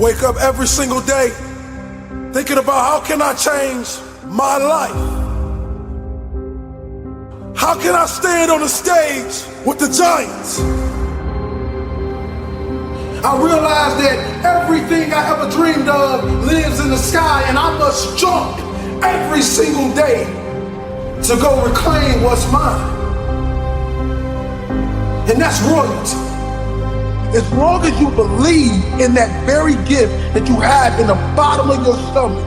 Wake up every single day thinking about how can I change my life? How can I stand on the stage with the giants? I realized that everything I ever dreamed of lives in the sky, and I must jump every single day to go reclaim what's mine. And that's royalty. As long as you believe in that very gift that you have in the bottom of your stomach,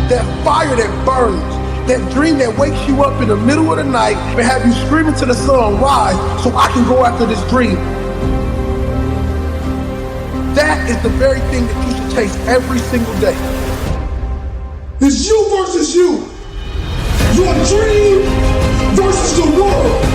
that fire that burns, that dream that wakes you up in the middle of the night and have you screaming to the sun, rise, so I can go after this dream. That is the very thing that you should chase every single day. It's you versus you. Your dream versus the world.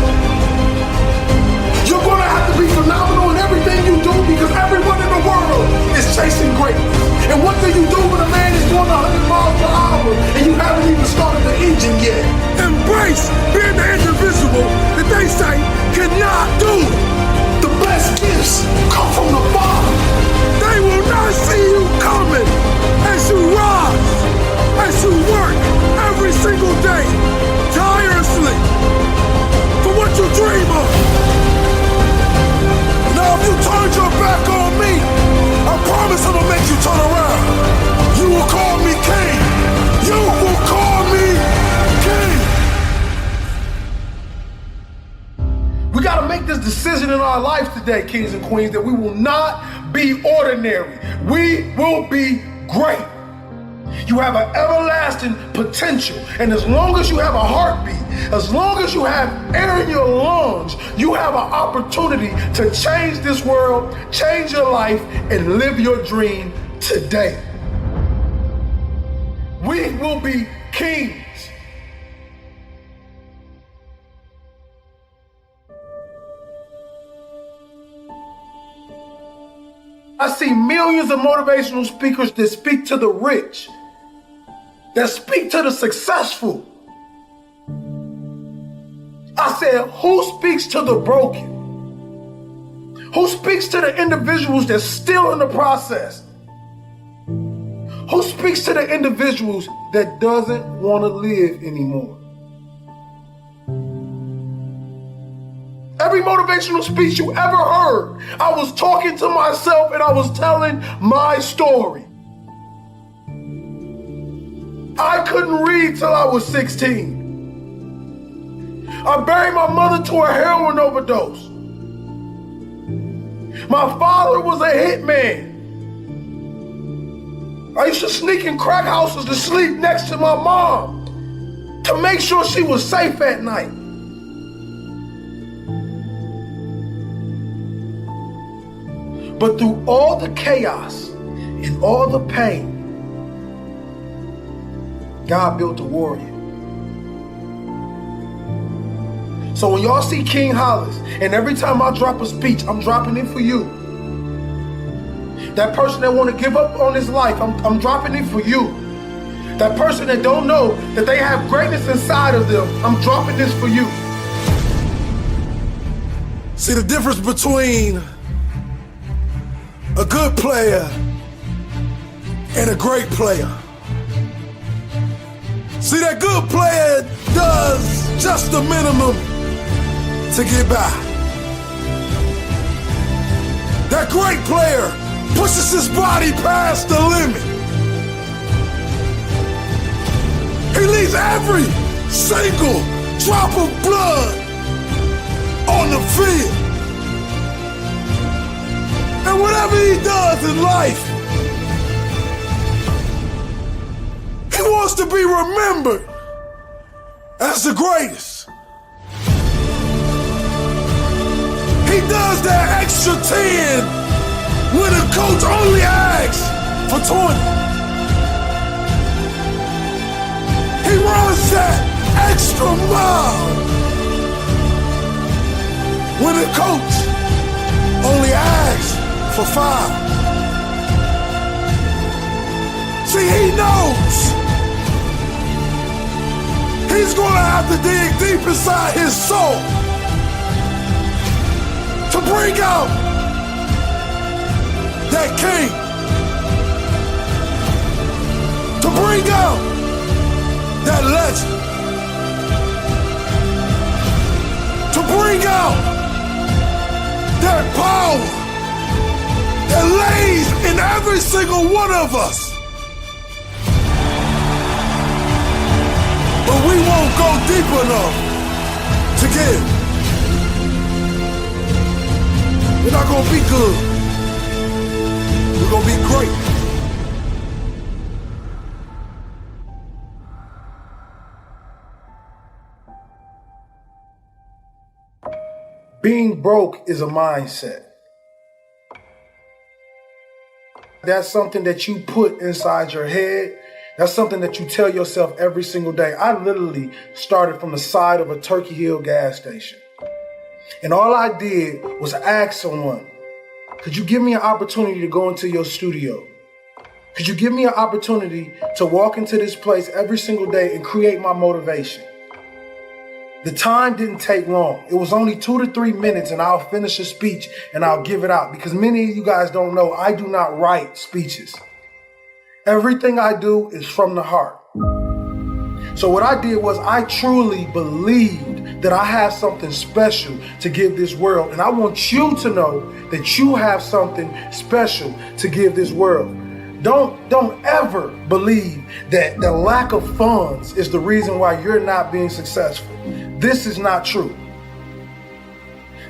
You're gonna have to be phenomenal in everything you do because everyone in the world is chasing greatness. And what do you do when a man is doing 100 miles per hour and you haven't even started the engine yet? Embrace being the individual that they say cannot do. The best gifts come from the bottom. They will not see you coming as you rise, as you work every single day, tirelessly, for what you dream of. Now if you turned your back on me, I promise I'm gonna make you turn around. You will call me king. You will call me king. We gotta make this decision in our life today, kings and queens, that we will not be ordinary. We will be great. You have an everlasting potential. And as long as you have a heartbeat, as long as you have air in your lungs, you have an opportunity to change this world, change your life, and live your dream today. We will be kings. I see millions of motivational speakers that speak to the rich, that speak to the successful. I said, who speaks to the broken? Who speaks to the individuals that's still in the process? Who speaks to the individuals that doesn't want to live anymore? Every motivational speech you ever heard, I was talking to myself and I was telling my story. I couldn't read till I was 16. I buried my mother to a heroin overdose. My father was a hitman. I used to sneak in crack houses to sleep next to my mom to make sure she was safe at night. But through all the chaos and all the pain, God built a warrior. So when y'all see King Hollis, and every time I drop a speech, I'm dropping it for you. That person that want to give up on his life, I'm dropping it for you. That person that don't know that they have greatness inside of them, I'm dropping this for you. See the difference between a good player and a great player. See, that good player does just the minimum to get by. That great player pushes his body past the limit. He leaves every single drop of blood on the field. And whatever he does in life, he wants to be remembered as the greatest. He does that extra 10 when the coach only asks for 20. He runs that extra mile when the coach only asks for 5. See, he knows he's gonna have to dig deep inside his soul to bring out that king. bring out that legend, to bring out that power that lays in every single one of us. But we won't go deep enough to give. We're not gonna be good. We're gonna be great. Being broke is a mindset. That's something that you put inside your head. That's something that you tell yourself every single day. I literally started from the side of a Turkey Hill gas station. And all I did was ask someone, could you give me an opportunity to go into your studio? Could you give me an opportunity to walk into this place every single day and create my motivation? The time didn't take long. It was only 2 to 3 minutes and I'll finish a speech and I'll give it out, because many of you guys don't know, I do not write speeches. Everything I do is from the heart. So what I did was I truly believed that I have something special to give this world. And I want you to know that you have something special to give this world. Don't ever believe that the lack of funds is the reason why you're not being successful. This is not true.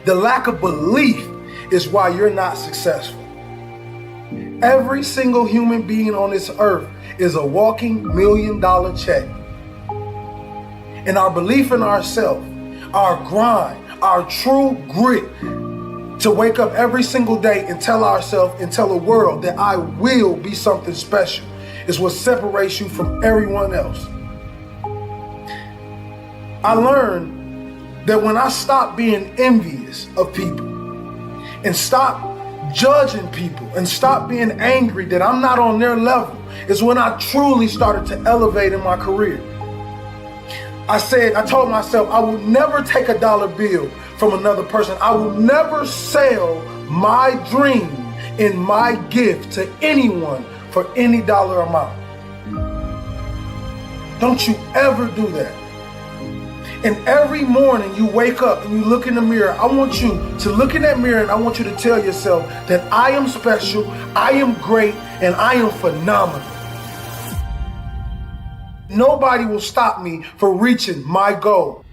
The lack of belief is why you're not successful. Every single human being on this earth is a walking $1 million check. And our belief in ourselves, our grind, our true grit to wake up every single day and tell ourselves and tell the world that I will be something special is what separates you from everyone else. I learned that when I stopped being envious of people and stopped judging people and stopped being angry that I'm not on their level, is when I truly started to elevate in my career. I told myself I will never take a dollar bill from another person. I will never sell my dream and my gift to anyone for any dollar amount. Don't you ever do that. And every morning you wake up and you look in the mirror, I want you to look in that mirror and I want you to tell yourself that I am special, I am great, and I am phenomenal. Nobody will stop me from reaching my goal.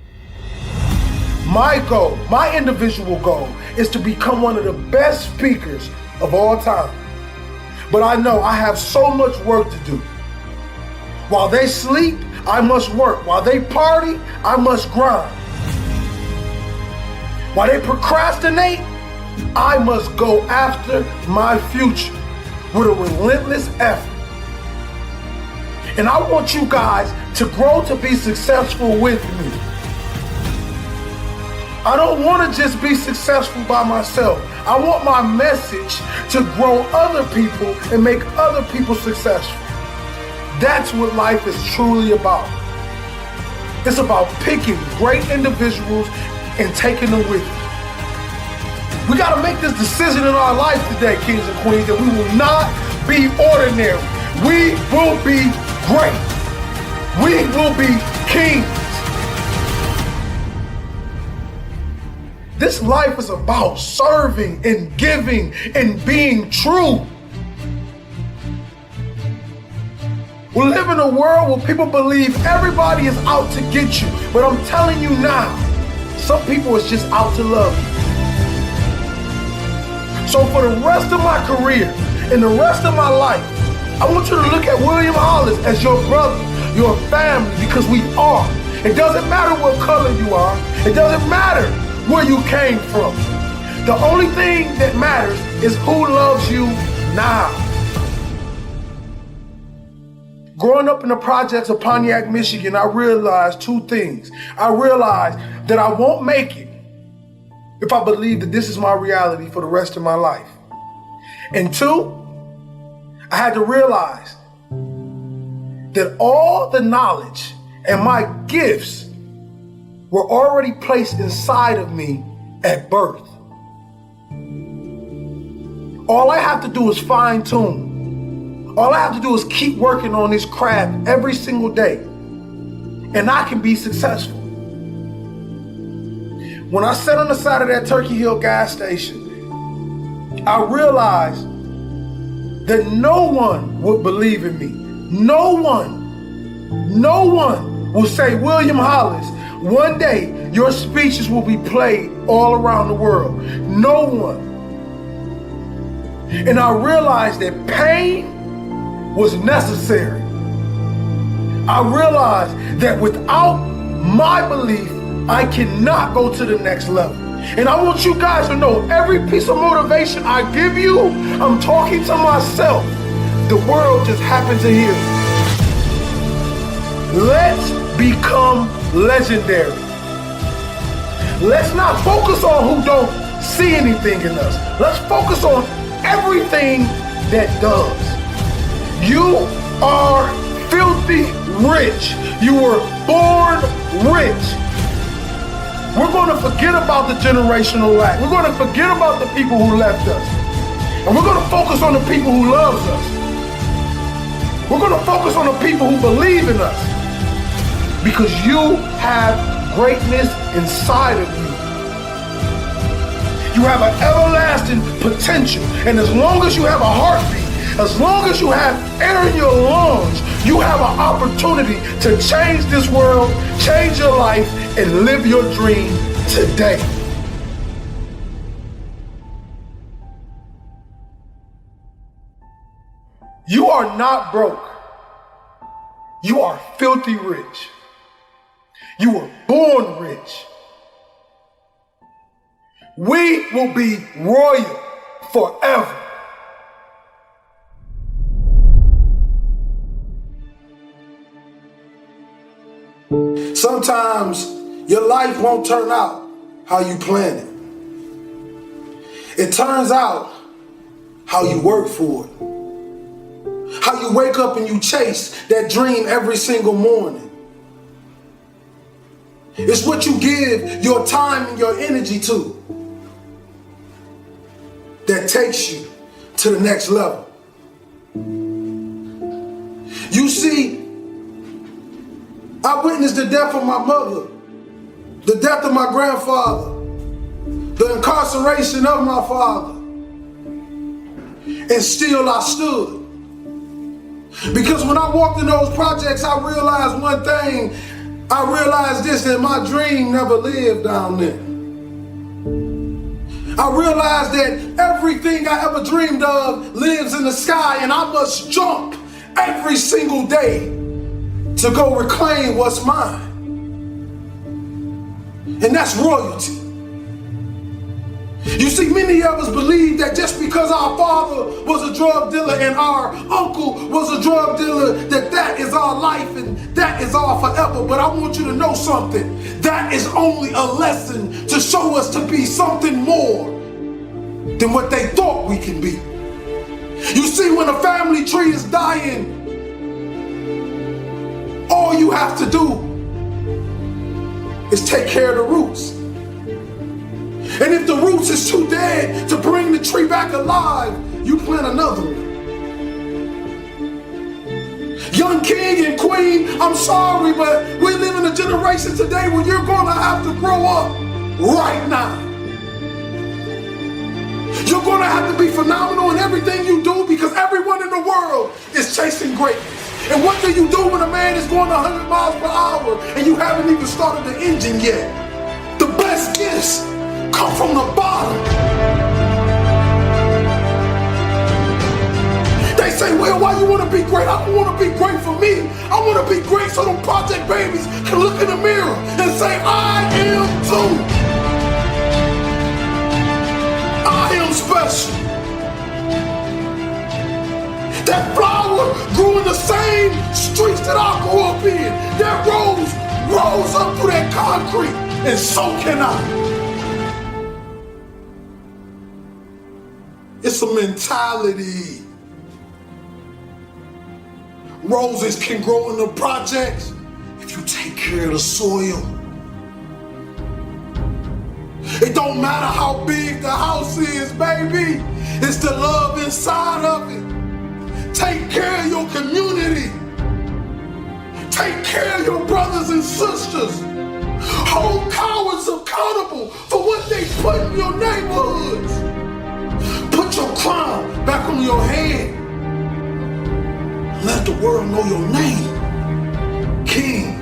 My goal, my individual goal, is to become one of the best speakers of all time. But I know I have so much work to do. While they sleep, I must work. While they party, I must grind. While they procrastinate, I must go after my future with a relentless effort. And I want you guys to grow to be successful with me. I don't want to just be successful by myself. I want my message to grow other people and make other people successful. That's what life is truly about. It's about picking great individuals and taking them with you. We got to make this decision in our life today, kings and queens, that we will not be ordinary. We will be great. We will be kings. This life is about serving and giving and being true. We live in a world where people believe everybody is out to get you. But I'm telling you now, some people is just out to love you. So for the rest of my career and the rest of my life, I want you to look at William Hollis as your brother, your family, because we are. It doesn't matter what color you are. It doesn't matter where you came from. The only thing that matters is who loves you now. Growing up in the projects of Pontiac, Michigan, I realized two things. I realized that I won't make it if I believe that this is my reality for the rest of my life. And two, I had to realize that all the knowledge and my gifts were already placed inside of me at birth. All I have to do is fine tune. All I have to do is keep working on this craft every single day, and I can be successful. When I sat on the side of that Turkey Hill gas station, I realized that no one would believe in me. No one will say, William Hollis, one day your speeches will be played all around the world. No one. And I realized that pain was necessary. I realized that without my belief, I cannot go to the next level. And I want you guys to know, every piece of motivation I give you, I'm talking to myself. The world just happens to hear me. Let's become legendary. Let's not focus on who don't see anything in us. Let's focus on everything that does. You are filthy rich. You were born rich. We're going to forget about the generational lack. We're going to forget about the people who left us. And we're going to focus on the people who love us. We're going to focus on the people who believe in us. Because you have greatness inside of you. You have an everlasting potential. And as long as you have a heartbeat, as long as you have air in your lungs, you have an opportunity to change this world, change your life, and live your dream today. You are not broke. You are filthy rich. You were born rich. We will be royal forever. Sometimes your life won't turn out how you plan it. It turns out how you work for it. How you wake up and you chase that dream every single morning. It's what you give your time and your energy to that takes you to the next level. You see, I witnessed the death of my mother, the death of my grandfather, the incarceration of my father, and still I stood. Because when I walked in those projects, I realized one thing. I realized this, that my dream never lived down there. I realized that everything I ever dreamed of lives in the sky, and I must jump every single day to go reclaim what's mine. And that's royalty. You see, many of us believe that just because our father was a drug dealer and our uncle was a drug dealer, that is our life and that is our forever. But I want you to know something. That is only a lesson to show us to be something more than what they thought we can be. You see, when a family tree is dying, all you have to do is take care of the roots. And if the roots is too dead to bring the tree back alive, you plant another one. Young king and queen, I'm sorry, but we live in a generation today where you're going to have to grow up right now. You're going to have to be phenomenal in everything you do because everyone in the world is chasing greatness. And what do you do when a man is going 100 miles per hour and you haven't even started the engine yet? The best gifts come from the bottom. They say, well, why you want to be great? I don't want to be great for me. I want to be great so them project babies can look in the mirror and say, I am too. I am special. That flower grew in the same streets that I grew up in. That rose rose up through that concrete, and so can I. It's a mentality. Roses can grow in the projects if you take care of the soil. It don't matter how big the house is, baby. It's the love inside of it. Take care of your community. Take care of your brothers and sisters. Hold cowards accountable for what they put in your neighborhoods. Put your crown back on your head. Let the world know your name. King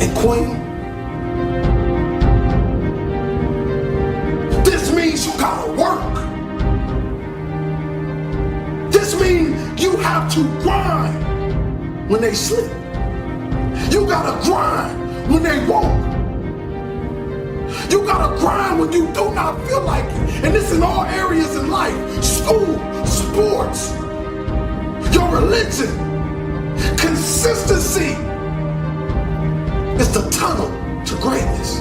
and queen. This means you gotta work. This means you have to grind when they sleep. You gotta grind when they walk. You gotta grind when you do not feel like it. And this in all areas in life. School, sports, your religion. Consistency is the tunnel to greatness.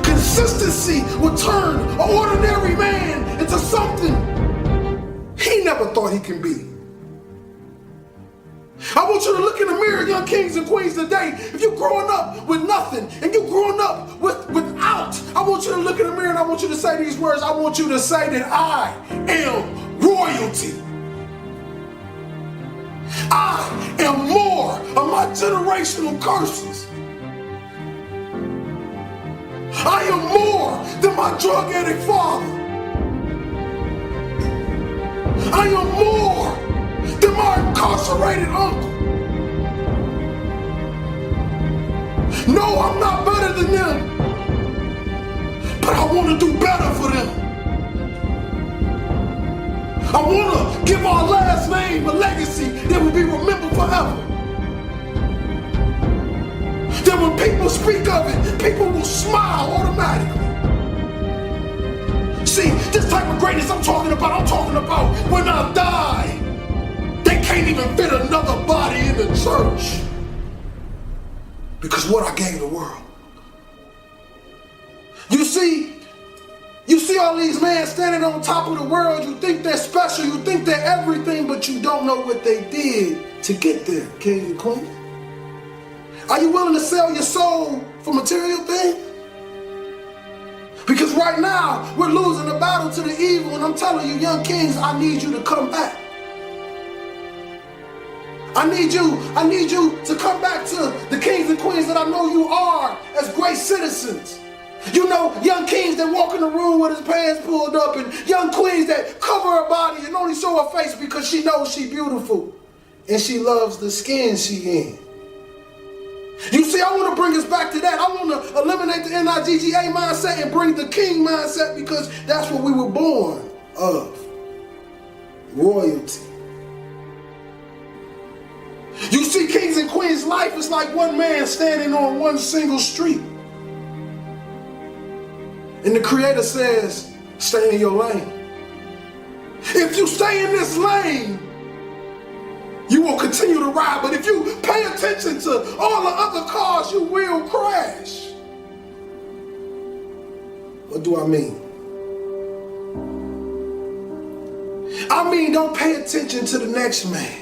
Consistency will turn an ordinary man into something he never thought he can be. I want you to look in the mirror, young kings and queens, today. If you're growing up with nothing and you're growing up without, I want you to look in the mirror and I want you to say these words. I want you to say that I am royalty. I am more of my generational curses. I am more than my drug addict father. I am more than my incarcerated uncle. No, I'm not better than them, but I want to do better for them. I want to give our last name a legacy that will be remembered forever. That when people speak of it, people will smile automatically. See, this type of greatness I'm talking about when I die, they can't even fit another body in the church. Because what I gave the world. You see all these men standing on top of the world. You think they're special, you think they're everything, but you don't know what they did to get there, kings and queens. Are you willing to sell your soul for material things? Because right now, we're losing the battle to the evil, and I'm telling you, young kings, I need you to come back. I need you to come back to the kings and queens that I know you are as great citizens. You know, young kings that walk in the room with his pants pulled up, and young queens that cover her body and only show her face because she knows she's beautiful and she loves the skin she in. You see, I want to bring us back to that. I want to eliminate the NIGGA mindset and bring the king mindset, because that's what we were born of. Royalty. You see, kings and queens, life is like one man standing on one single street. And the Creator says, stay in your lane. If you stay in this lane, you will continue to ride. But if you pay attention to all the other cars, you will crash. What do I mean? I mean, don't pay attention to the next man.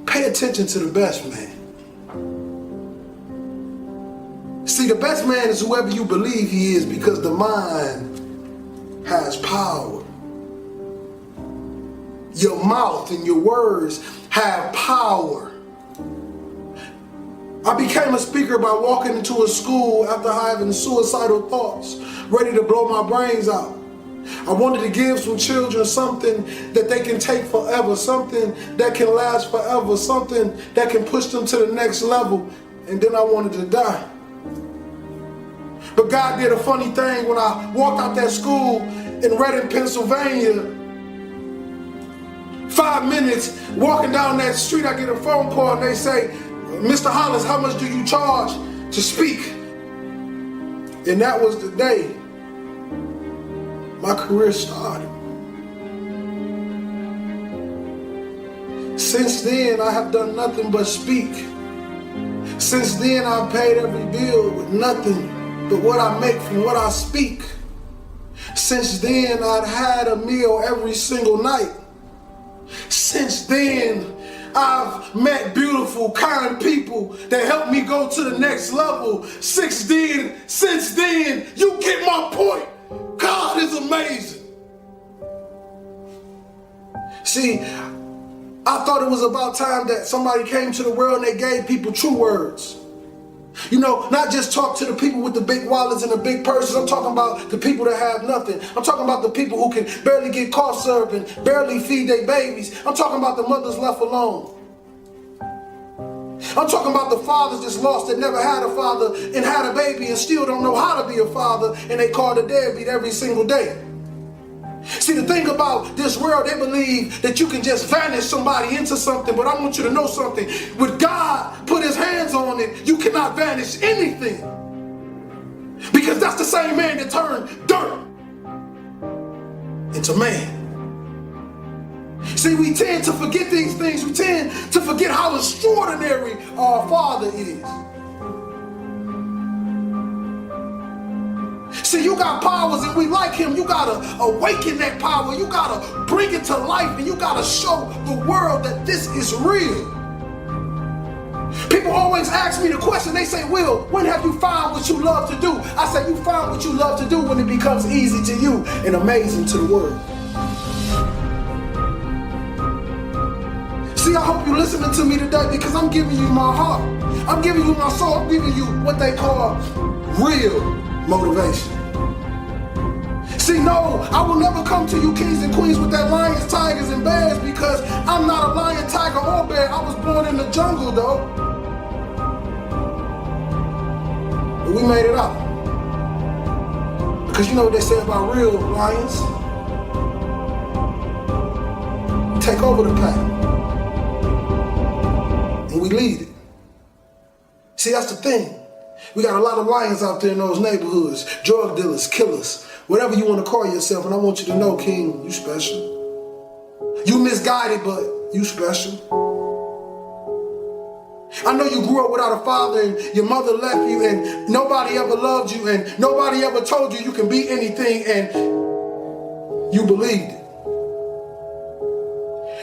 Pay attention to the best man. See, the best man is whoever you believe he is, because the mind has power. Your mouth and your words have power. I became a speaker by walking into a school after having suicidal thoughts, ready to blow my brains out. I wanted to give some children something that they can take forever, something that can last forever, something that can push them to the next level, and then I wanted to die. But God did a funny thing when I walked out that school in Reading, Pennsylvania. 5 minutes walking down that street, I get a phone call and they say, Mr. Hollis, how much do you charge to speak? And that was the day my career started. Since then, I have done nothing but speak. Since then, I've paid every bill with nothing but what I make from what I speak. Since then, I've had a meal every single night. Since then, I've met beautiful, kind people that helped me go to the next level. Since then, you get my point. God is amazing. See, I thought it was about time that somebody came to the world and they gave people true words. You know, not just talk to the people with the big wallets and the big purses. I'm talking about the people that have nothing. I'm talking about the people who can barely get cough syrup and barely feed their babies. I'm talking about the mothers left alone. I'm talking about the fathers that's lost that never had a father and had a baby and still don't know how to be a father, and they call the deadbeat every single day. See, the thing about this world, they believe that you can just vanish somebody into something, but I want you to know something. When God put his hands on it, you cannot vanish anything. Because that's the same man that turned dirt into man. See, we tend to forget these things. We tend to forget how extraordinary our Father is. See, you got powers and we like him. You got to awaken that power. You got to bring it to life, and you got to show the world that this is real. People always ask me the question. They say, Will, when have you found what you love to do? I say, you find what you love to do when it becomes easy to you and amazing to the world. See, I hope you're listening to me today, because I'm giving you my heart. I'm giving you my soul. I'm giving you what they call real motivation. See, no, I will never come to you kings and queens with that lions, tigers, and bears, because I'm not a lion, tiger, or bear. I was born in the jungle, though. But we made it out. Because you know what they say about real lions? We take over the pack. And we lead it. See, that's the thing. We got a lot of lions out there in those neighborhoods, drug dealers, killers, whatever you want to call yourself. And I want you to know, King, you special. You misguided, but you special. I know you grew up without a father and your mother left you and nobody ever loved you and nobody ever told you you can be anything, and you believed it.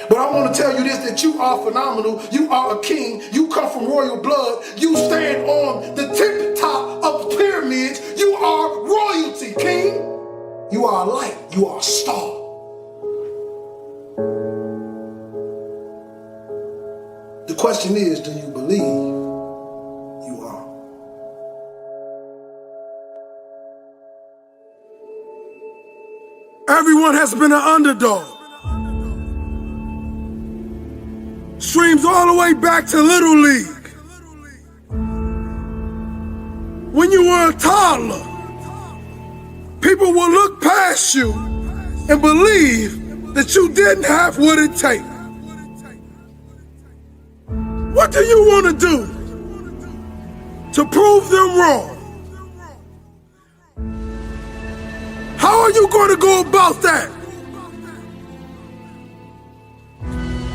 But I want to tell you this, that you are phenomenal. You are a king. You come from royal blood. You stand on the tip top of pyramids. You are royalty, king. You are a light. You are a star. The question is, do you believe you are? Everyone has been an underdog. Streams all the way back to Little League. When you were a toddler, people will look past you and believe that you didn't have what it takes. What do you want to do to prove them wrong? How are you going to go about that?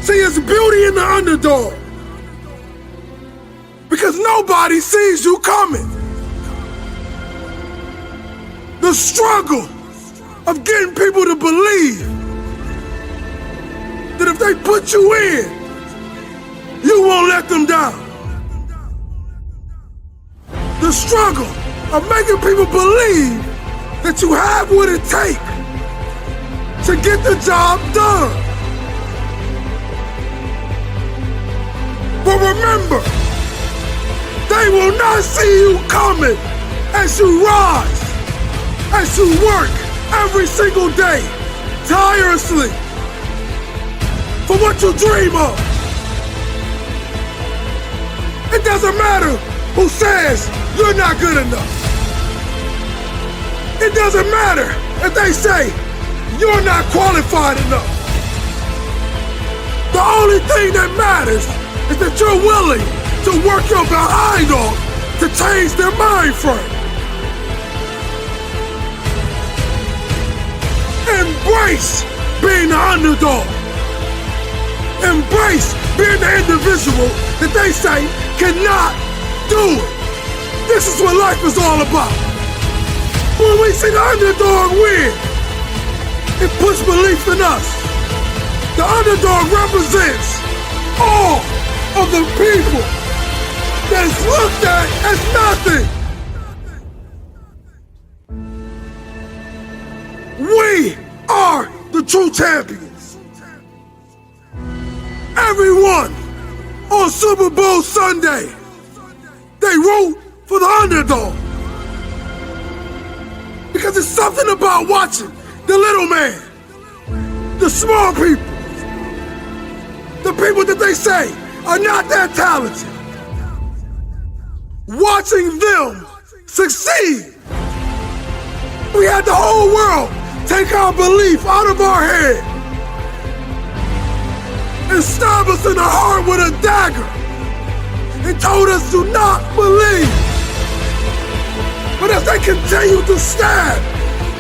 See, it's beauty in the underdog, because nobody sees you coming. The struggle of getting people to believe that if they put you in, you won't let them down. The struggle of making people believe that you have what it takes to get the job done. But remember, they will not see you coming as you rise, as you work every single day, tirelessly, for what you dream of. It doesn't matter who says you're not good enough. It doesn't matter if they say you're not qualified enough. The only thing that matters is that you're willing to work your behind off to change their mind frame. Embrace being the underdog. Embrace being the individual that they say cannot do it. This is what life is all about. When we see the underdog win, it puts belief in us. The underdog represents all of the people that is looked at as nothing. We are the true champions. Everyone on Super Bowl Sunday, they root for the underdog. Because it's something about watching the little man, the small people, the people that they say are not that talented. Watching them succeed. We had the whole world take our belief out of our head and stab us in the heart with a dagger and told us to not believe. But as they continue to stab,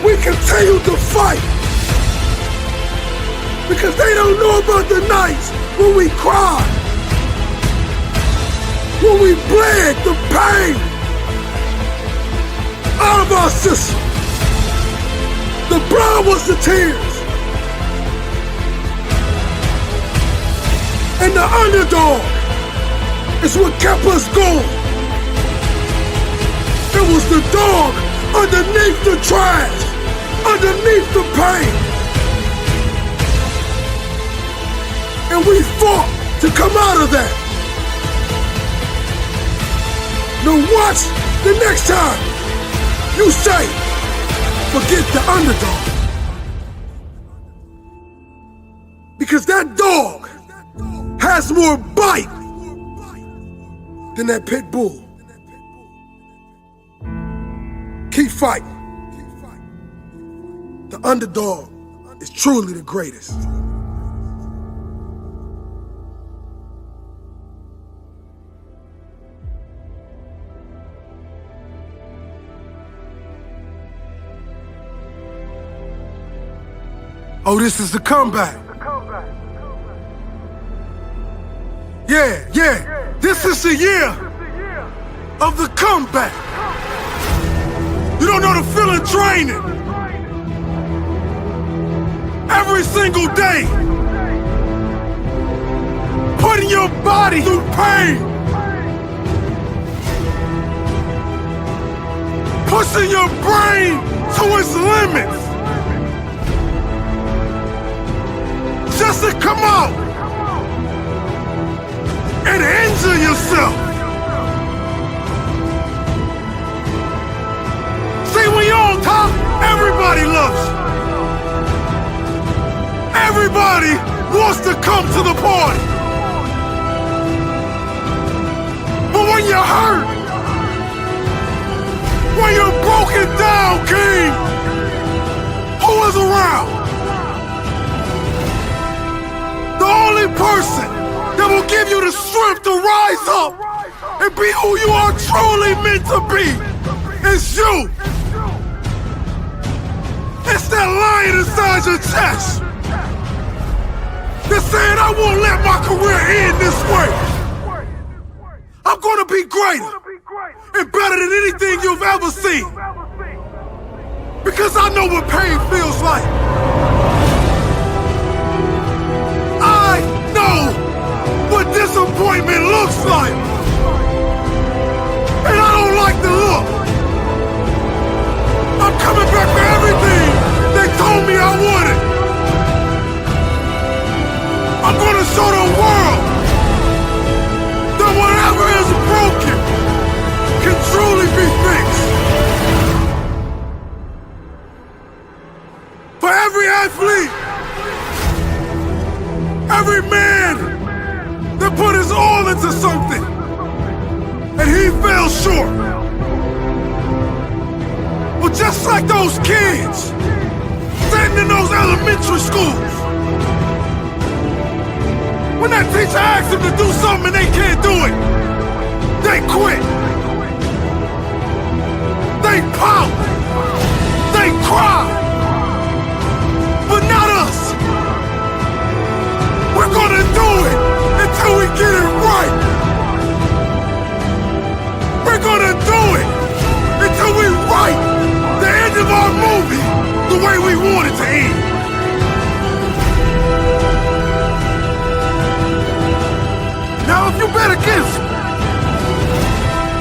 we continue to fight. Because they don't know about the nights when we cried, when we bled the pain out of our system. The blood was the tears. And the underdog is what kept us going. It was the dog underneath the trash, underneath the pain. And we fought to come out of that. Now watch the next time you say, forget the underdog. Because that dog has more bite than that pit bull. Keep fighting. The underdog is truly the greatest. Oh, this is the comeback. Yeah. This is the year of the comeback. You don't know the feeling training. Every single day. Putting your body through pain. Pushing your brain to its limits. Just to come out and injure yourself. See, when you're on top, everybody loves you. Everybody wants to come to the party. But when you're hurt, when you're broken down, king, who is around? The only person that will give you the strength to rise up and be who you are truly meant to be is you. It's that lion inside your chest that's saying, I won't let my career end this way. I'm gonna be greater and better than anything you've ever seen. Because I know what pain feels like. I know what disappointment looks like. And I don't like the look. I'm coming back for everything they told me I wanted. I'm gonna show the world that whatever is broken can truly be fixed. For every athlete, every man that put his all into something and he fell short. Well, just like those kids sitting in those elementary schools, when that teacher asks them to do something and they can't do it, they quit. They pout. They cry. But not us. We're gonna do it until we get it right. We're gonna do it until we write the end of our movie the way we want it to end. Now if you bet against me,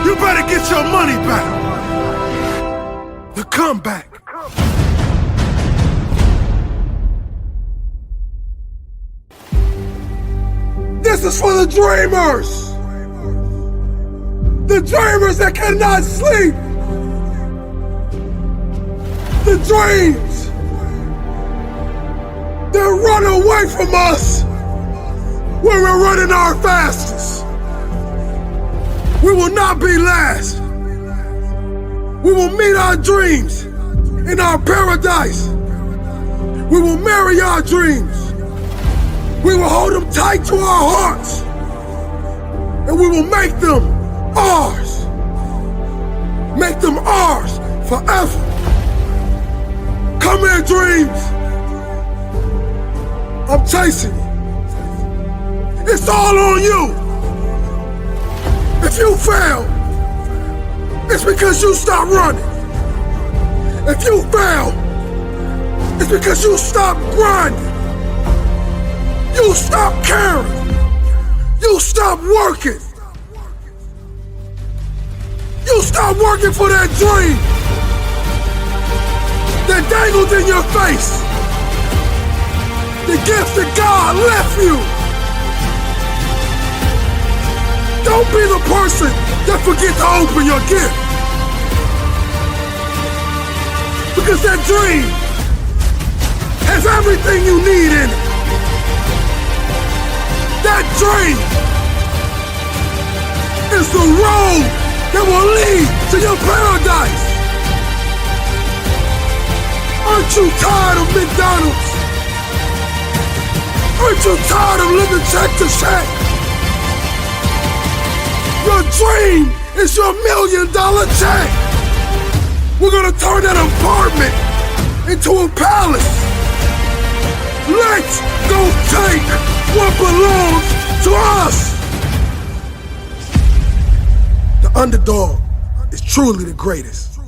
you better get your money back. The comeback. This is for the dreamers. The dreamers that cannot sleep. The dreams that run away from us when we're running our fastest. We will not be last. We will meet our dreams in our paradise. We will marry our dreams. We will hold them tight to our hearts. And we will make them ours. Make them ours forever. Come here, dreams. I'm chasing you. It's all on you. If you fail, it's because you stopped running. If you fail, it's because you stopped grinding. You stopped caring. You stopped working. You stopped working for that dream that dangled in your face. The gift that God left you. Don't be the person that forget to open your gift. Because that dream has everything you need in it. That dream is the road that will lead to your paradise. Aren't you tired of McDonald's? Aren't you tired of living check to check? Your dream is your $1 million check. We're gonna turn that apartment into a palace. Let's go take what belongs to us. The underdog is truly the greatest.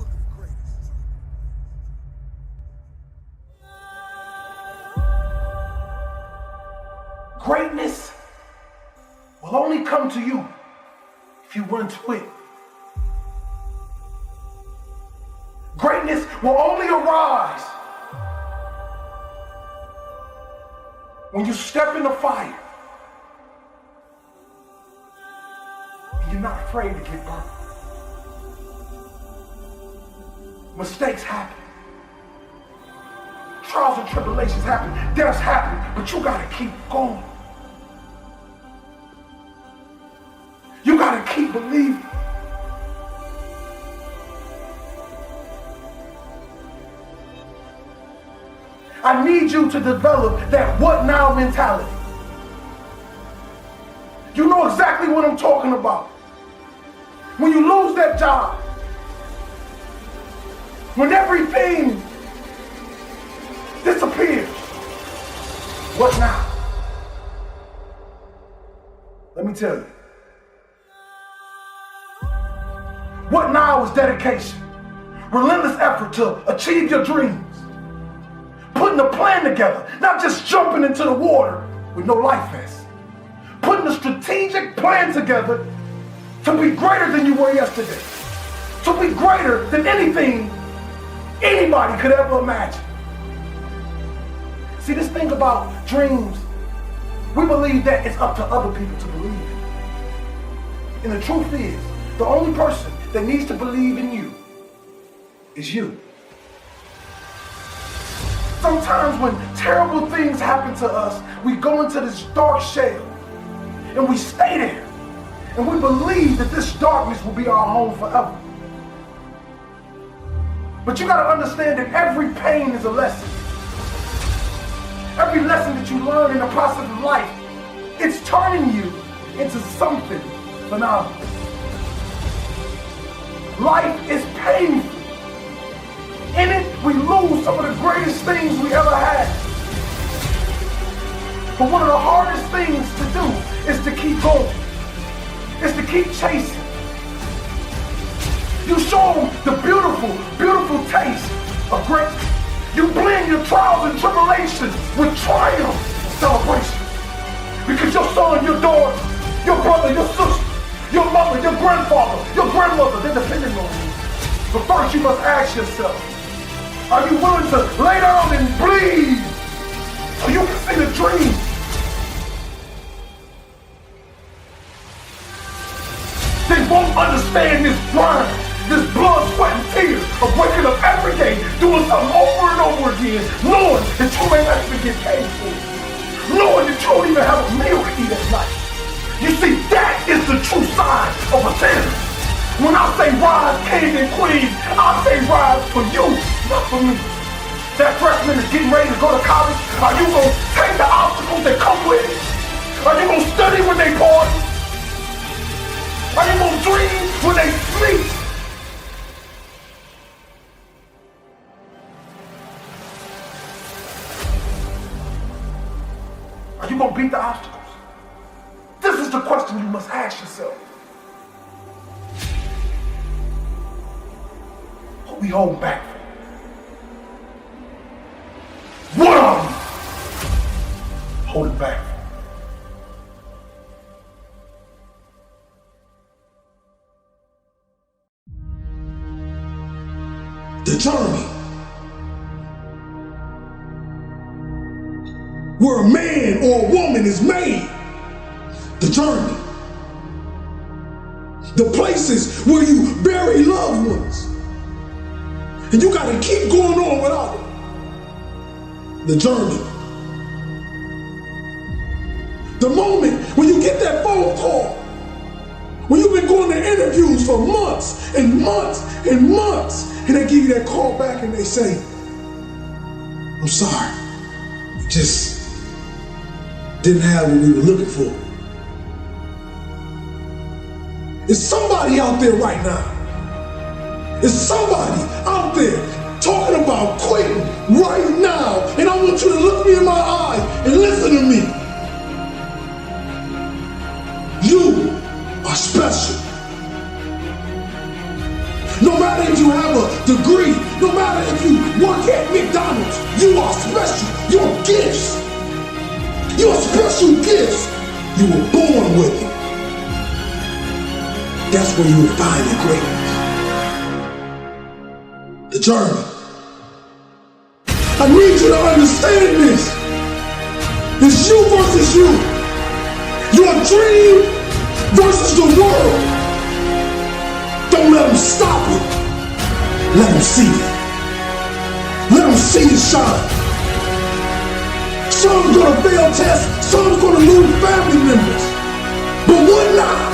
Greatness will only come to you if you run to it. Greatness will only arise when you step in the fire and you're not afraid to get burned. Mistakes happen. Trials and tribulations happen. Deaths happen, but you gotta keep going. You gotta keep believing. I need you to develop that what now mentality. You know exactly what I'm talking about. When you lose that job, when everything disappears, what now? Let me tell you. What now is dedication, relentless effort to achieve your dreams, putting a plan together, not just jumping into the water with no life vest, putting a strategic plan together to be greater than you were yesterday, to be greater than anything anybody could ever imagine. See, this thing about dreams, we believe that it's up to other people to believe in. And the truth is, the only person that needs to believe in you is you. Sometimes when terrible things happen to us, we go into this dark shell and we stay there and we believe that this darkness will be our home forever. But you gotta understand that every pain is a lesson. Every lesson that you learn in the process of life, it's turning you into something phenomenal. Life is painful. In it, we lose some of the greatest things we ever had. But one of the hardest things to do is to keep going. Is to keep chasing. You show them the beautiful, beautiful taste of greatness. You blend your trials and tribulations with triumph and celebration. Because your son, your daughter, your brother, your sister, your mother, your grandfather, your grandmother, they're depending on you. But first you must ask yourself, are you willing to lay down and bleed so you can see the dream? again, knowing that you ain't actually get paid for it. Knowing that you don't even have a meal to eat at night. You see, that is the true sign of a sinner. When I say rise, kings and queens, I say rise for you, not for me. That freshman is getting ready to go to college. Are you going to take the obstacles that come with it? Are you going to study when they party? Are you going to dream when they sleep? Are you going to beat the obstacles? This is the question you must ask yourself. What we hold back from? What are we holding back from? The journey. Where a man or a woman is made. The journey. The places where you bury loved ones. And you gotta keep going on without it. The journey. The moment when you get that phone call, when you've been going to interviews for months and months and months, and they give you that call back and they say, I'm sorry, we just didn't have what we were looking for. Is somebody out there right now? Is somebody out there talking about quitting right now? And I want you to look me in my eye and listen to me. You are special. No matter if you have a degree, no matter if you work at McDonald's, you are special. Your gifts. Your special gifts. You were born with it. That's where you will find your greatness. The journey. I need you to understand this. It's you versus you. Your dream versus the world. Don't let them stop it. Let them see it. Let them see it shine. Some's gonna fail tests. Some's gonna lose family members. But what not?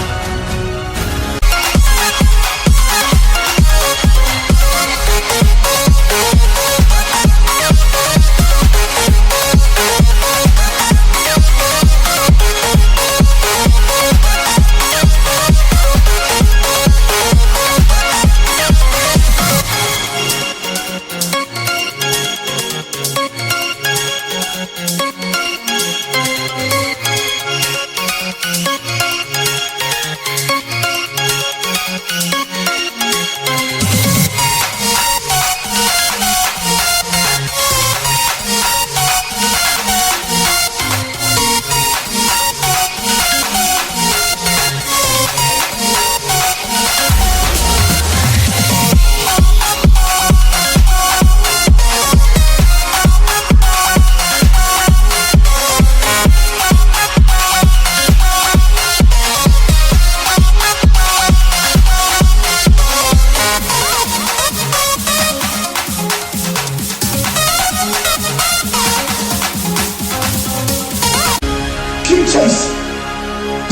Chasing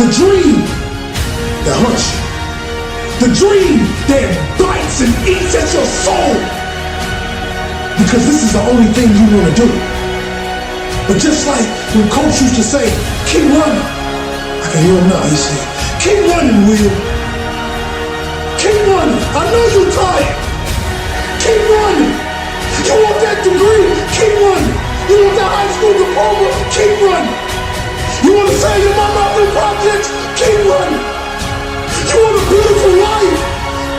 the dream that hurts you, the dream that bites and eats at your soul, because this is the only thing you want to do. But just like when Coach used to say, keep running, I can hear him now. He said, keep running, Will. Keep running. I know you're tired. Keep running. You want that degree? Keep running. You want that high school diploma? Keep running. You want to save your mama out in projects? Keep running. You want a beautiful life?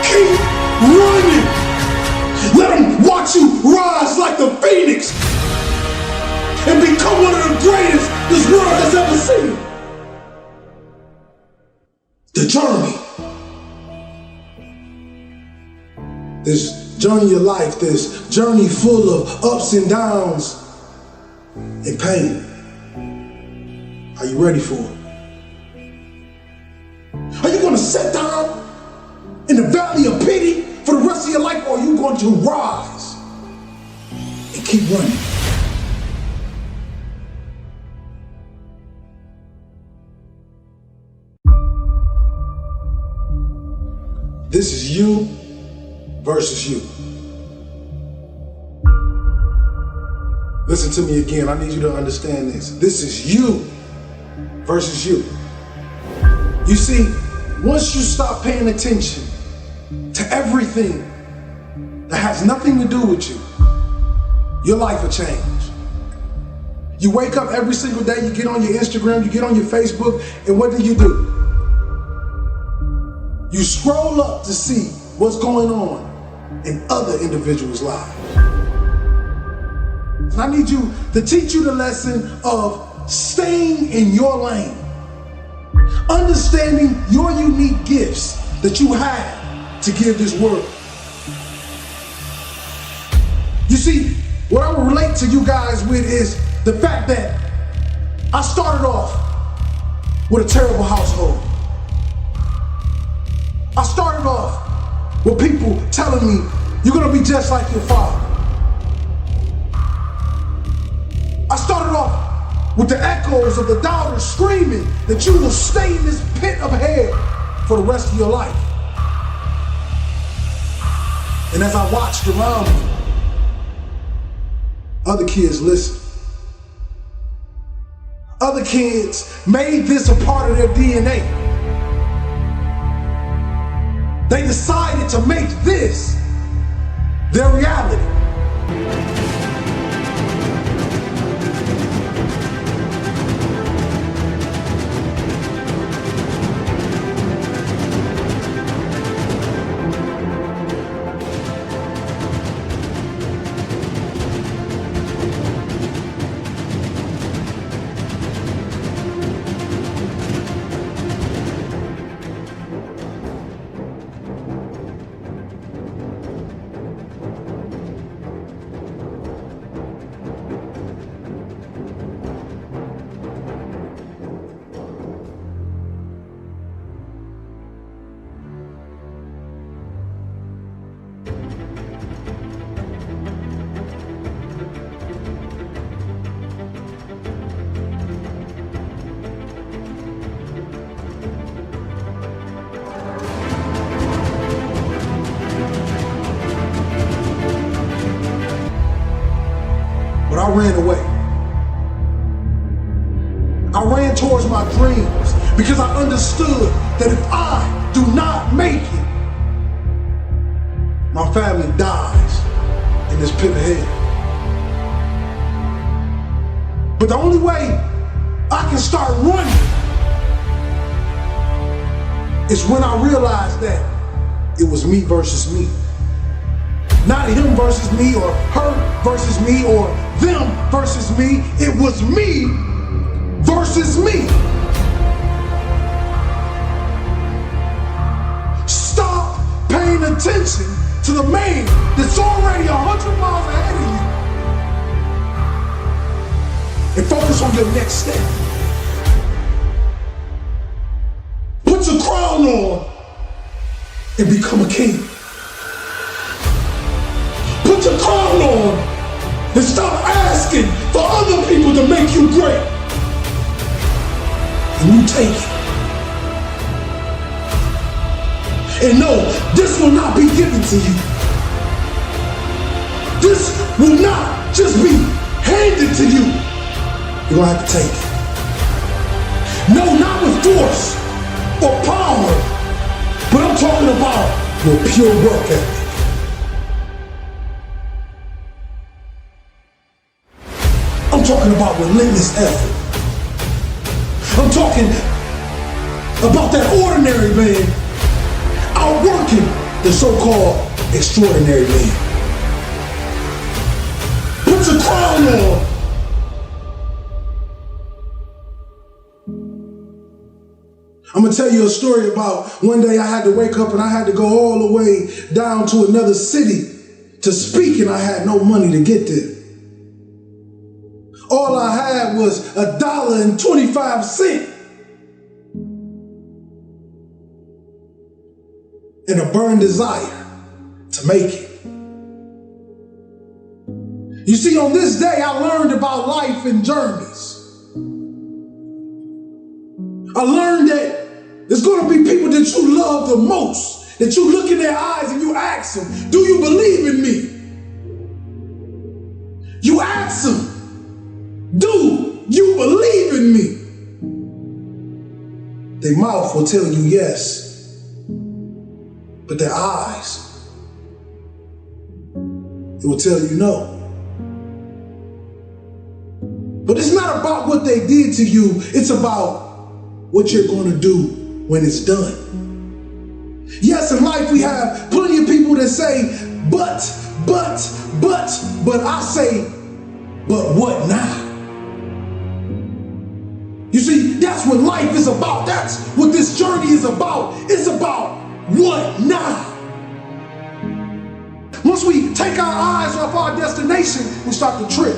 Keep running. Let them watch you rise like the phoenix and become one of the greatest this world has ever seen. The journey. This journey of life, this journey full of ups and downs and pain. Are you ready for it? Are you going to sit down in the valley of pity for the rest of your life, or are you going to rise and keep running. This is you versus you. Listen to me again. I need you to understand this. This is you versus you. You see, once you stop paying attention to everything that has nothing to do with you, your life will change. You wake up every single day, you get on your Instagram, you get on your Facebook, and what do? You scroll up to see what's going on in other individuals' lives. And I need you to teach you the lesson of staying in your lane, understanding your unique gifts that you have to give this world. You see, what I will relate to you guys with is the fact that I started off with a terrible household. I started off with people telling me, you're gonna be just like your father. I started off with the echoes of the doubters screaming that you will stay in this pit of hell for the rest of your life. And as I watched around me, other kids listened. Other kids made this a part of their DNA. They decided to make this their reality. I ran away. I ran towards my dreams because I understood that if I do not make it, my family dies in this pit of hell. But the only way I can start running is when I realized that it was me versus me. Not him versus me or her versus me or them versus me. It was me versus me. Stop paying attention to the man that's already 100 miles ahead of you and focus on your next step. Put your crown on and become a king. Put your crown on and stop asking for other people to make you great. And you take it. And no, this will not be given to you. This will not just be handed to you. You're gonna have to take it. No, not with force or power, but I'm talking about your pure work ethic. I'm talking about relentless effort. I'm talking about that ordinary man outworking the so-called extraordinary man. Put your crown on. I'm gonna tell you a story about one day I had to wake up and I had to go all the way down to another city to speak, and I had no money to get there. All I had was $1.25 and a burned desire to make it. You see, on this day, I learned about life and journeys. I learned that there's going to be people that you love the most, that you look in their eyes and you ask them, do you believe in me? You ask them, do you believe in me? Their mouth will tell you yes, but their eyes, it will tell you no. But it's not about what they did to you, it's about what you're going to do when it's done. Yes, in life we have plenty of people that say, but I say, but what now? You see, that's what life is about. That's what this journey is about. It's about what now? Once we take our eyes off our destination, we start to trip.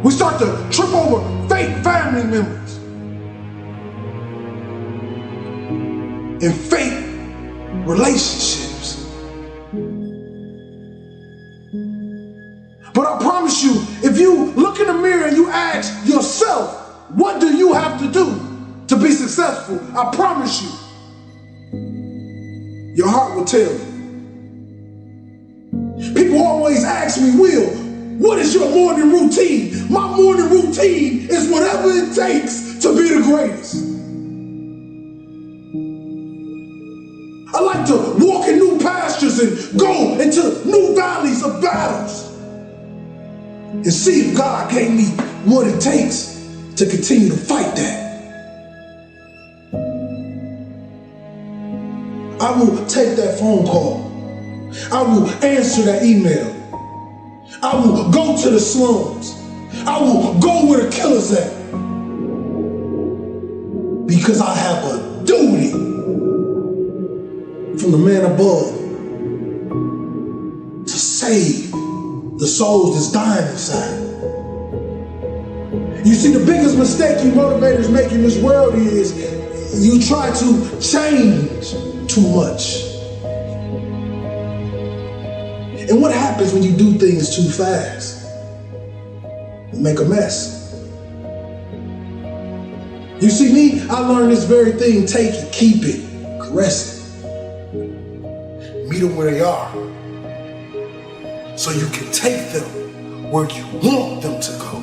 We start to trip over fake family members and fake relationships. But I promise you, if you look in the mirror and you ask yourself, what do you have to do to be successful? I promise you, your heart will tell you. People always ask me, Will, what is your morning routine? My morning routine is whatever it takes to be the greatest. I like to walk in new pastures and go into new valleys of battles and see if God gave me what it takes to continue to fight that. I will take that phone call. I will answer that email. I will go to the slums. I will go where the killers at. Because I have a duty from the man above to save the souls that's dying inside. You see, the biggest mistake you motivators make in this world is you try to change too much. And what happens when you do things too fast? You make a mess. You see me, I learned this very thing, take it, keep it, caress it. Meet them where they are, so you can take them where you want them to go.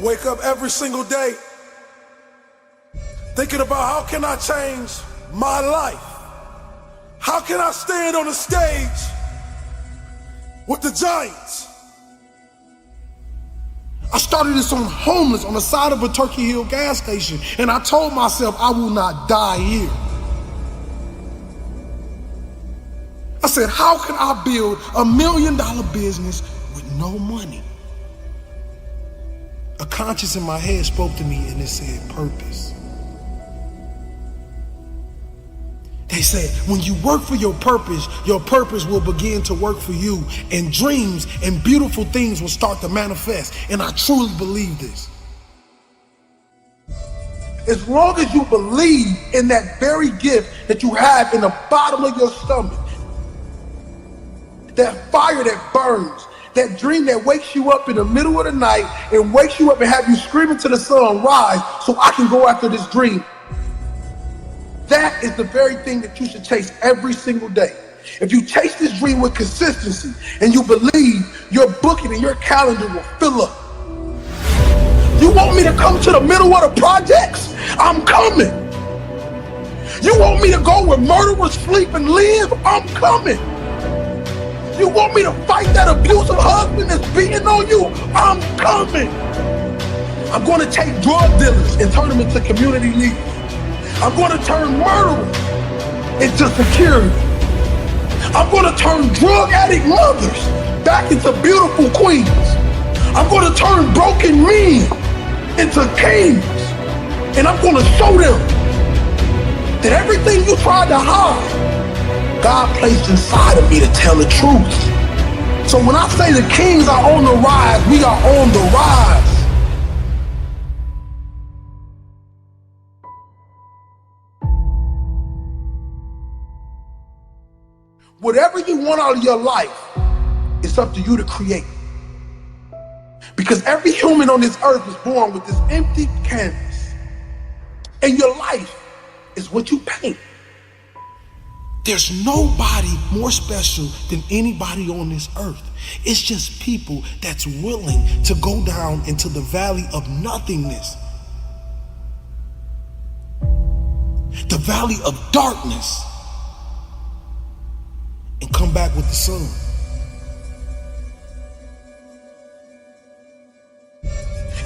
Wake up every single day thinking about how can I change my life? How can I stand on the stage with the giants? I started this on homeless on the side of a Turkey Hill gas station, and I told myself I will not die here. I said, how can I build $1 million business with no money? A conscience in my head spoke to me and it said purpose. They said, when you work for your purpose will begin to work for you, and dreams and beautiful things will start to manifest. And I truly believe this. As long as you believe in that very gift that you have in the bottom of your stomach, that fire that burns, that dream that wakes you up in the middle of the night and wakes you up and have you screaming to the sun, rise so I can go after this dream. That is the very thing that you should chase every single day. If you chase this dream with consistency and you believe, your booking and your calendar will fill up. You want me to come to the middle of the projects? I'm coming. You want me to go where murderers sleep and live? I'm coming. You want me to fight that abusive husband that's beating on you? I'm coming. I'm going to take drug dealers and turn them into community leaders. I'm going to turn murderers into security. I'm going to turn drug addict mothers back into beautiful queens. I'm going to turn broken men into kings. And I'm going to show them that everything you tried to hide, God placed inside of me to tell the truth. So when I say the kings are on the rise, we are on the rise. Whatever you want out of your life, it's up to you to create. Because every human on this earth is born with this empty canvas. And your life is what you paint. There's nobody more special than anybody on this earth. It's just people that's willing to go down into the valley of nothingness. The valley of darkness. And come back with the sun.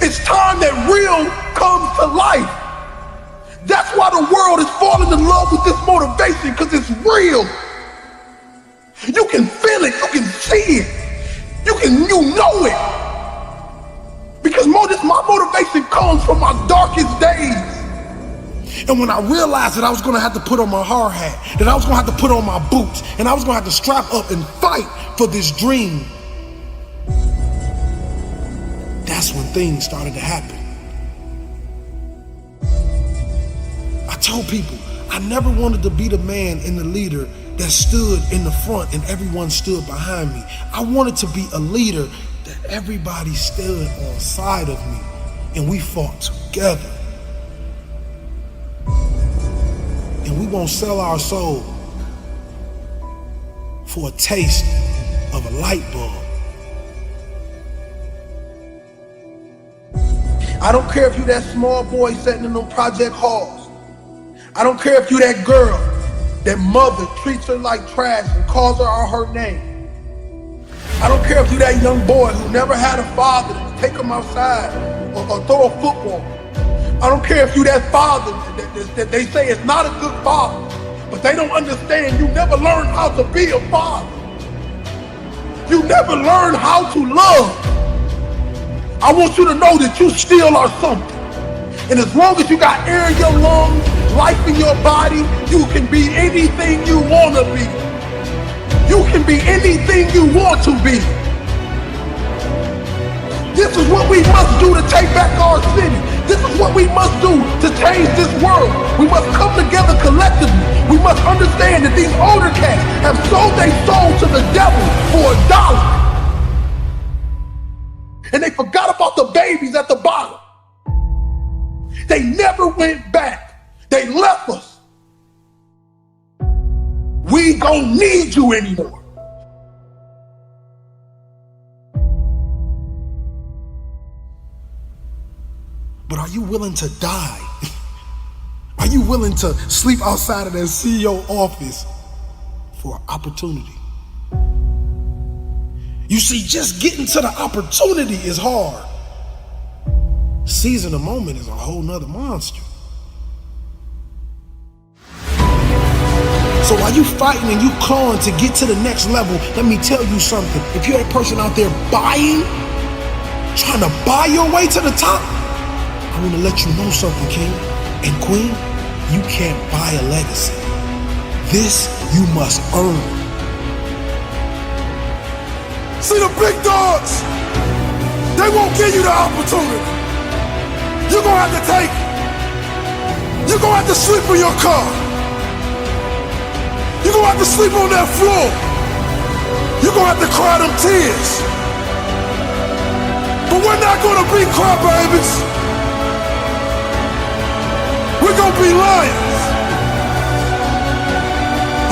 It's time that real comes to life. That's why the world is falling in love with this motivation, because it's real. You can feel it, you can see it, you know it. Because my motivation comes from my darkest days. And when I realized that I was gonna have to put on my hard hat, that I was gonna have to put on my boots, and I was gonna have to strap up and fight for this dream, that's when things started to happen. I told people I never wanted to be the man and the leader that stood in the front and everyone stood behind me. I wanted to be a leader that everybody stood on side of me and we fought together. And we won't sell our soul for a taste of a light bulb. I don't care if you that small boy sitting in them project halls. I don't care if you that girl, that mother treats her like trash and calls her out her name. I don't care if you that young boy who never had a father to take him outside or throw a football. I don't care if you that father that they say is not a good father, but they don't understand you never learned how to be a father. You never learned how to love. I want you to know that you still are something. And as long as you got air in your lungs, life in your body, you can be anything you want to be. You can be anything you want to be. This is what we must do to take back our city. This is what we must do to change this world. We must come together collectively. We must understand that these older cats have sold their soul to the devil for $1. And they forgot about the babies at the bottom. They never went back. They left us. We don't need you anymore. But are you willing to die? Are you willing to sleep outside of that CEO office for opportunity? You see, just getting to the opportunity is hard. Seizing the moment is a whole nother monster. So while you fighting and you clawing to get to the next level, let me tell you something. If you're a person out there trying to buy your way to the top, I want to let you know something, king and queen. You can't buy a legacy. This you must earn. See, the big dogs, they won't give you the opportunity. You're gonna have to take it. You're gonna have to sleep in your car. You're gonna have to sleep on that floor. You're gonna have to cry them tears. But we're not gonna be crybabies. We're gonna be lions.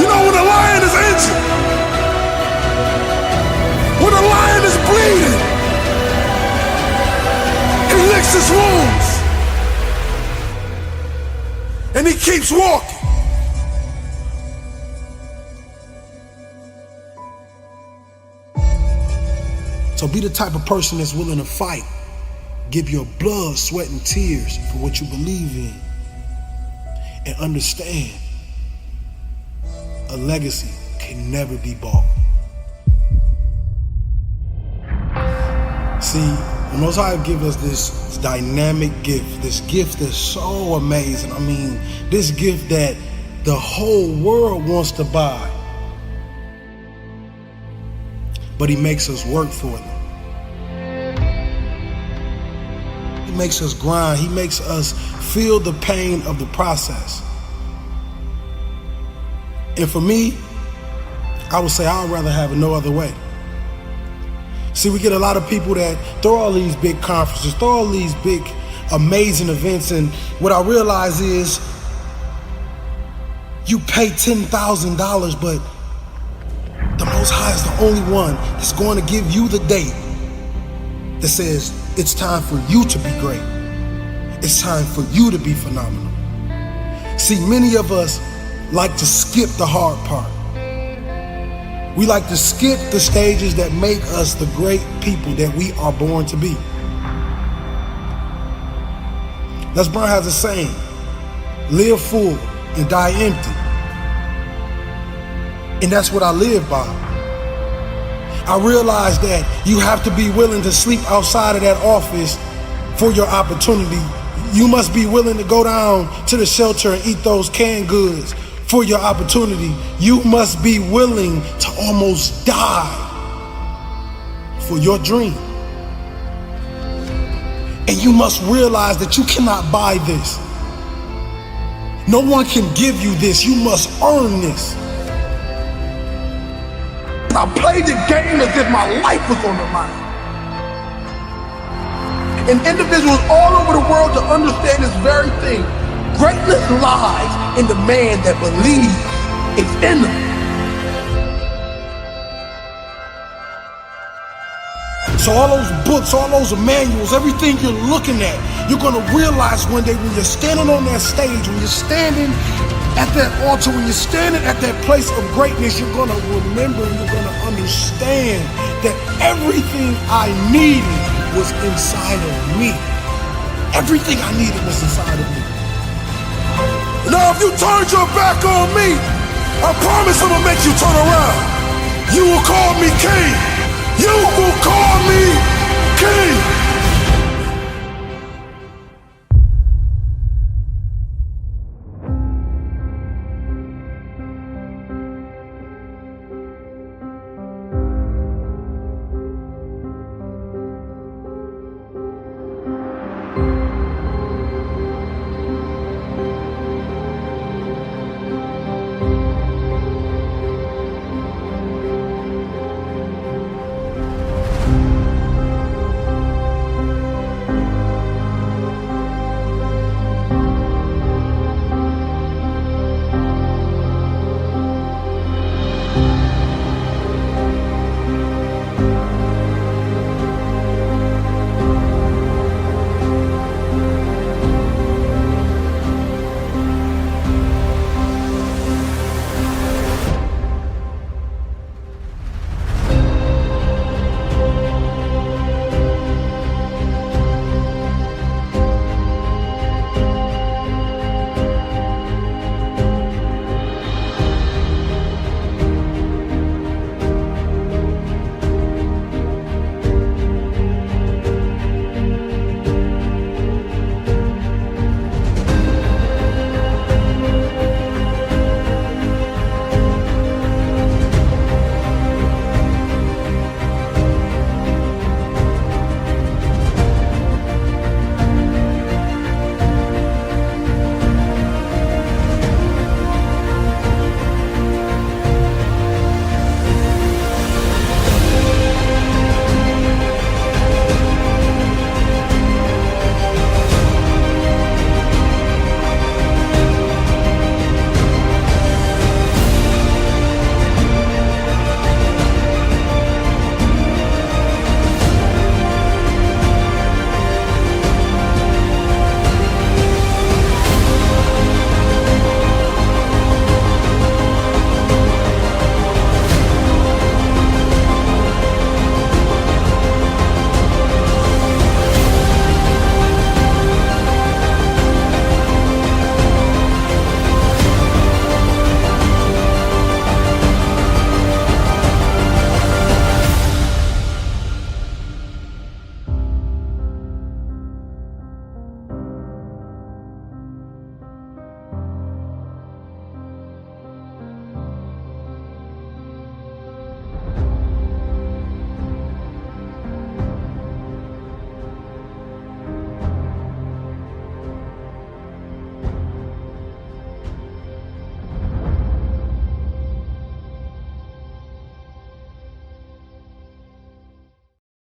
You know, when a lion is injured, when a lion is bleeding, he licks his wounds and he keeps walking. So be the type of person that's willing to fight, give your blood, sweat, and tears for what you believe in, and understand a legacy can never be bought. See, the Most High give us this dynamic gift, this gift that's so amazing. I mean, this gift that the whole world wants to buy. but he makes us work for them. He makes us grind. He makes us feel the pain of the process. And for me, I would say I'd rather have it no other way. See, we get a lot of people that throw all these big conferences, throw all these big, amazing events, and what I realize is you pay $10,000, but the Most High is the only one that's going to give you the date that says it's time for you to be great. It's time for you to be phenomenal. See, many of us like to skip the hard part. We like to skip the stages that make us the great people that we are born to be. Les Brown has a saying, live full and die empty. And that's what I live by. I realize that you have to be willing to sleep outside of that office for your opportunity. You must be willing to go down to the shelter and eat those canned goods for your opportunity. You must be willing to almost die for your dream. And you must realize that you cannot buy this. No one can give you this. You must earn this. I played the game as if my life was on the line. And individuals all over the world to understand this very thing. Greatness lies in the man that believes it's in them. So all those books, all those manuals, everything you're looking at, you're gonna realize one day when you're standing on that stage, when you're standing at that altar, when you're standing at that place of greatness, you're gonna remember and you're gonna understand that everything I needed was inside of me. Everything I needed was inside of me. Now, if you turned your back on me, I promise I'm gonna make you turn around. You will call me king. You will call me